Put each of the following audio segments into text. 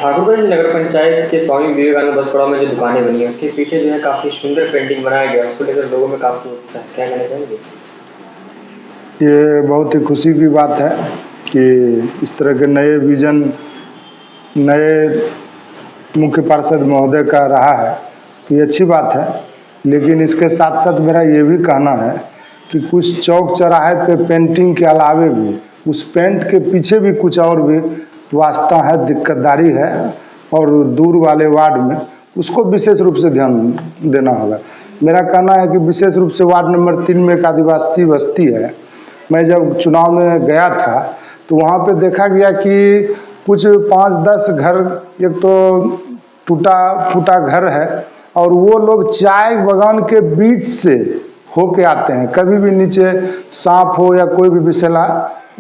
ठाकुरगंज नगर पंचायत के स्वामी विवेकानंद बसपड़ा में जो दुकानें बनी है उसके पीछे जो है काफी सुंदर पेंटिंग बनाया गया, उसको लेकर लोगों में काफी उत्साह है। क्या कहना चाहेंगे? ये बहुत ही खुशी की बात है कि इस तरह के नए विजन नए मुख्य पार्षद महोदय का रहा है, तो ये अच्छी बात है। लेकिन इसके साथ साथ मेरा ये भी कहना है कि कुछ चौक चौराहे पे पेंटिंग के अलावे भी उस पेंट के पीछे भी कुछ और भी वास्ता है, दिक्कतदारी है, और दूर वाले वार्ड में उसको विशेष रूप से ध्यान देना होगा। मेरा कहना है कि विशेष रूप से वार्ड नंबर 3 में एक आदिवासी बस्ती है। मैं जब चुनाव में गया था तो वहाँ पे देखा गया कि कुछ 5-10 घर, एक तो टूटा फूटा घर है, और वो लोग चाय बागान के बीच से होके आते हैं। कभी भी नीचे सांप हो या कोई भी विषैला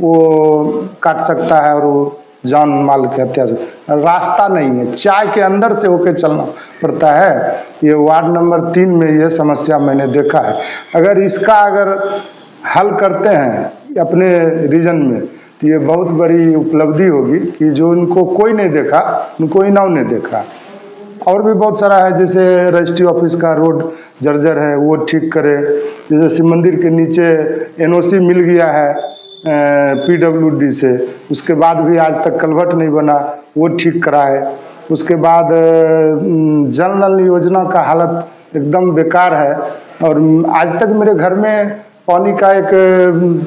वो काट सकता है और वो जान माल की हत्या से, रास्ता नहीं है, चाय के अंदर से होके चलना पड़ता है। ये वार्ड नंबर 3 में ये समस्या मैंने देखा है। अगर हल करते हैं अपने रीजन में तो ये बहुत बड़ी उपलब्धि होगी कि जो इनको कोई नहीं देखा उनको इन्होंने देखा। और भी बहुत सारा है, जैसे रजिस्ट्री ऑफिस का रोड जर्जर है वो ठीक करे, जैसे शिव मंदिर के नीचे एनओसी मिल गया है पीडब्ल्यूडी से, उसके बाद भी आज तक कल्वर्ट नहीं बना, वो ठीक कराए। उसके बाद जल नल योजना का हालत एकदम बेकार है, और आज तक मेरे घर में पानी का एक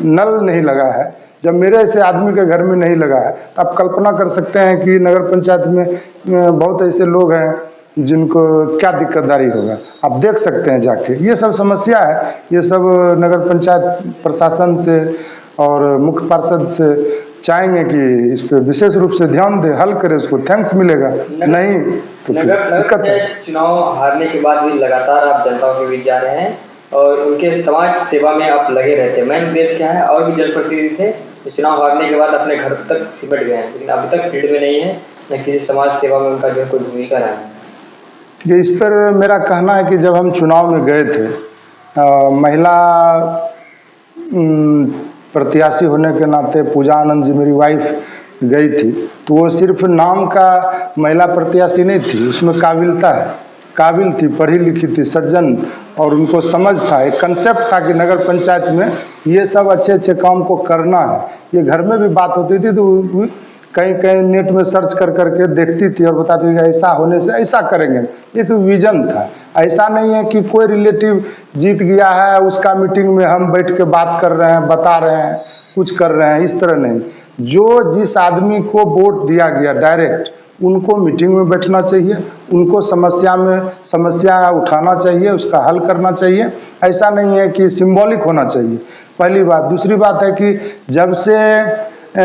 नल नहीं लगा है। जब मेरे ऐसे आदमी के घर में नहीं लगा है तो आप कल्पना कर सकते हैं कि नगर पंचायत में बहुत ऐसे लोग हैं जिनको क्या दिक्कतदारी होगा। आप देख सकते हैं जाके, ये सब समस्या है। ये सब नगर पंचायत प्रशासन से और मुख्य पार्षद से चाहेंगे कि इस पे विशेष रूप से ध्यान दे, हल करे, उसको थैंक्स मिलेगा। नहीं तो दिक्कत है। चुनाव हारने के बाद भी लगातार आप जनता के बीच जा रहे हैं और उनके समाज सेवा में आप लगे रहते हैं। मेन उद्देश्य क्या है? और भी जनप्रतिनिधि थे जो चुनाव हारने के बाद अपने घर तक सिमट गए हैं, लेकिन अभी तक फील्ड में नहीं है, न किसी समाज सेवा में उनका जो कोई भूमिका रहा है। ये इस पर मेरा कहना है कि जब हम चुनाव में गए थे, महिला प्रत्याशी होने के नाते पूजा आनंद जी मेरी वाइफ गई थी, तो वो सिर्फ नाम का महिला प्रत्याशी नहीं थी, उसमें काबिल थी, पढ़ी लिखी थी, सज्जन, और उनको समझ था, एक कंसेप्ट था कि नगर पंचायत में ये सब अच्छे अच्छे काम को करना है। ये घर में भी बात होती थी तो कहीं नेट में सर्च कर करके देखती थी और बताती थी ऐसा होने से ऐसा करेंगे। एक विजन था। ऐसा नहीं है कि कोई रिलेटिव जीत गया है उसका मीटिंग में हम बैठ के बात कर रहे हैं, बता रहे हैं, कुछ कर रहे हैं, इस तरह नहीं। जो जिस आदमी को वोट दिया गया डायरेक्ट, उनको मीटिंग में बैठना चाहिए, उनको समस्या उठाना चाहिए, उसका हल करना चाहिए। ऐसा नहीं है कि सिंबॉलिक होना चाहिए, पहली बात। दूसरी बात है कि जब से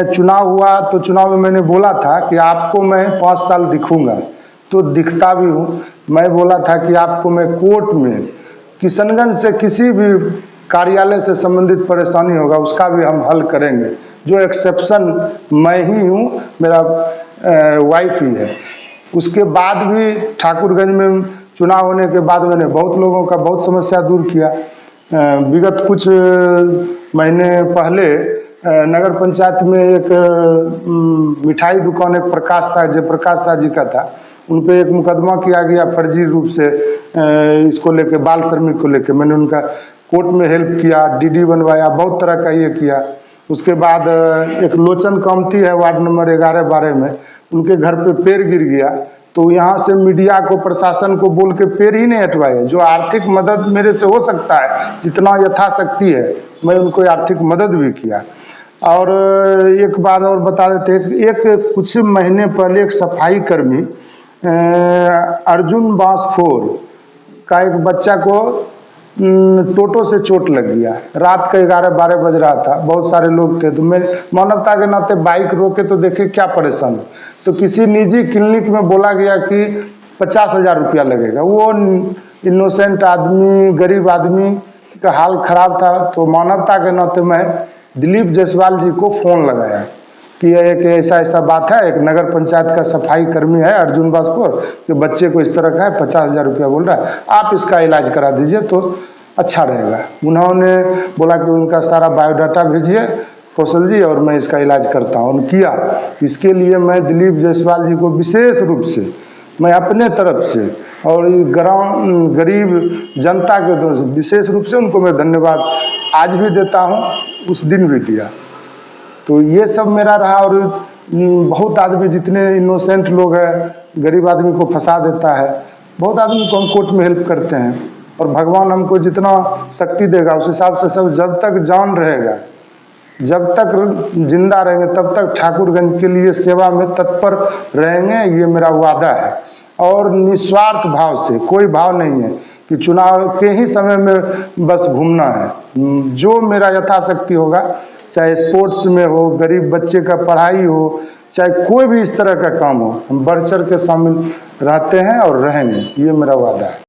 चुनाव हुआ तो चुनाव में मैंने बोला था कि आपको मैं 5 साल दिखूंगा, तो दिखता भी हूँ। मैं बोला था कि आपको मैं कोर्ट में किशनगंज से किसी भी कार्यालय से संबंधित परेशानी होगा उसका भी हम हल करेंगे। जो एक्सेप्शन मैं ही हूँ, मेरा वाइफ ही है। उसके बाद भी ठाकुरगंज में चुनाव होने के बाद मैंने बहुत लोगों का बहुत समस्या दूर किया। विगत कुछ महीने पहले नगर पंचायत में एक मिठाई दुकान, एक जयप्रकाश शाह जी का था, उन पे एक मुकदमा किया गया फर्जी रूप से, इसको लेके, बाल श्रमिक को लेके। मैंने उनका कोर्ट में हेल्प किया, डीडी बनवाया, बहुत तरह का ये किया। उसके बाद एक लोचन कामती है वार्ड नंबर 11-12 में, उनके घर पे पेड़ गिर गया, तो यहाँ से मीडिया को, प्रशासन को बोल के पेड़ ही नहीं हटवाए। जो आर्थिक मदद मेरे से हो सकता है, जितना यथाशक्ति है, मैं उनको आर्थिक मदद भी किया। और एक बात और बता देते, एक कुछ महीने पहले एक सफाई कर्मी अर्जुन बांसफोर का एक बच्चा को टोटो से चोट लग गया। रात का 11-12 बज रहा था, बहुत सारे लोग थे, तो मैं मानवता के नाते बाइक रोके तो देखे क्या परेशान हो। तो किसी निजी क्लिनिक में बोला गया कि 50,000 रुपया लगेगा। वो इनोसेंट आदमी, गरीब आदमी का हाल खराब था, तो मानवता के नाते मैं दिलीप जायसवाल जी को फ़ोन लगाया कि एक ऐसा बात है, एक नगर पंचायत का सफाई कर्मी है अर्जुन बांसफोर के बच्चे को इस तरह का है, 50,000 रुपया बोल रहा है, आप इसका इलाज करा दीजिए तो अच्छा रहेगा। उन्होंने बोला कि उनका सारा बायोडाटा भेजिए कौशल जी, और मैं इसका इलाज करता हूँ। और किया, इसके लिए मैं दिलीप जायसवाल जी को विशेष रूप से मैं अपने तरफ से और गरीब जनता के तरफ से विशेष रूप से उनको मैं धन्यवाद आज भी देता हूँ, उस दिन भी दिया। तो ये सब मेरा रहा। और बहुत आदमी, जितने इनोसेंट लोग हैं, गरीब आदमी को फंसा देता है, बहुत आदमी को हम कोर्ट में हेल्प करते हैं, और भगवान हमको जितना शक्ति देगा उस हिसाब से सब, जब तक जान रहेगा, जब तक जिंदा रहेंगे, तब तक ठाकुरगंज के लिए सेवा में तत्पर रहेंगे, ये मेरा वादा है। और निस्वार्थ भाव से, कोई भाव नहीं है कि चुनाव के ही समय में बस घूमना है। जो मेरा यथाशक्ति होगा, चाहे स्पोर्ट्स में हो, गरीब बच्चे का पढ़ाई हो, चाहे कोई भी इस तरह का काम हो, हम बढ़ चढ़ के शामिल रहते हैं और रहेंगे, ये मेरा वादा है।